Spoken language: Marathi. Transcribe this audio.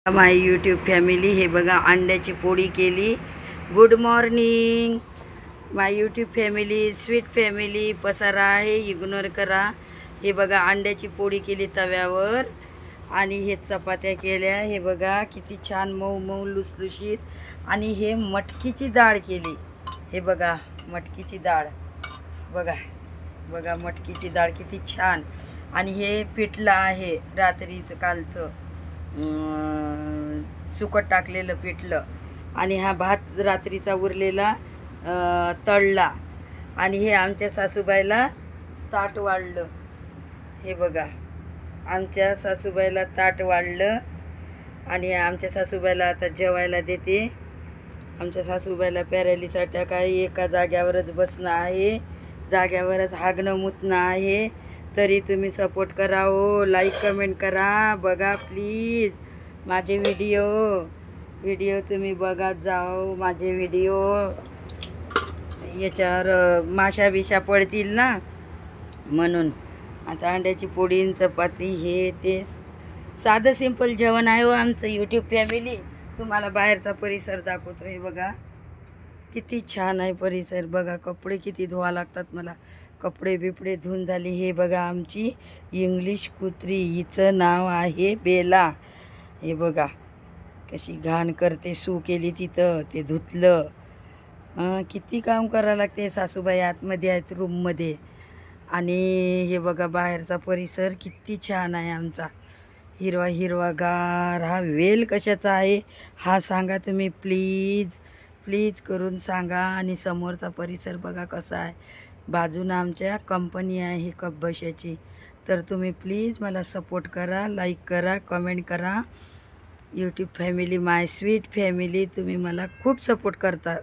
माय यूट्यूब फॅमिली, हे बघा अंड्याची पोळी केली. गुड मॉर्निंग माय यूट्यूब फॅमिली, स्वीट फॅमिली. पसारा आहे, इग्नोर करा. हे बघा अंड्याची पोळी केली तव्यावर आणि हे चपात्या केल्या. हे बघा किती छान मऊ मऊ लुसलुशीत. आणि हे मटकीची डाळ केली. हे बघा मटकीची डाळ, बघा बघा मटकीची डाळ किती छान. आणि हे पिठलं आहे रात्रीचं कालचं सुकट टाकलेलं पिठलं. आणि हा भात रात्रीचा उरलेला तळला. आणि हे आमच्या सासूबाईला ताट वाढलं. हे बघा आमच्या सासूबाईला ताट वाढलं. आणि आमच्या सासूबाईला आता जेवायला देते. आमच्या सासूबाईला पॅरालिस अटॅक आहे, एका जाग्यावरच बसणं आहे, जाग्यावरच हागणं मुतणं आहे. तरी तुम्ही सपोर्ट करा हो, लाईक कमेंट करा. बघा प्लीज माझे व्हिडिओ तुम्ही बघत जाओ. माझे व्हिडिओ याच्यावर माशा बिशा पडतील ना, म्हणून. आता अंड्याची पोळी चपाती हे ते साधं सिंपल जेवण आहे हो आमचं. यूट्यूब फॅमिली तुम्हाला बाहेरचा परिसर दाखवतो. हे बघा किती छान आहे परिसर. बघा कपडे किती धुवा लागतात मला, कपडे बिपडे धुवून झाले. हे बघा आमची इंग्लिश कुत्री, हिचं नाव आहे बेला. हे बघा कशी घाण करते, सू केली तिथं, ते धुतलं. किती काम करावं लागते. सासूबाई आतमध्ये आहेत रूममध्ये. आणि हे बघा बाहेरचा परिसर किती छान आहे आमचा, हिरवा हिरवागार. हा वेल कशाचा आहे हा सांगा तुम्ही, प्लीज करून सांगा. आणि समोरचा परिसर बघा कसा आहे. बाजूनं आमच्या कंपनी आहे कपबशाची. तर तुम्ही प्लीज मला सपोर्ट करा, लाईक करा, कमेंट करा. यूट्यूब फॅमिली, माय स्वीट फॅमिली, तुम्ही मला खूप सपोर्ट करता.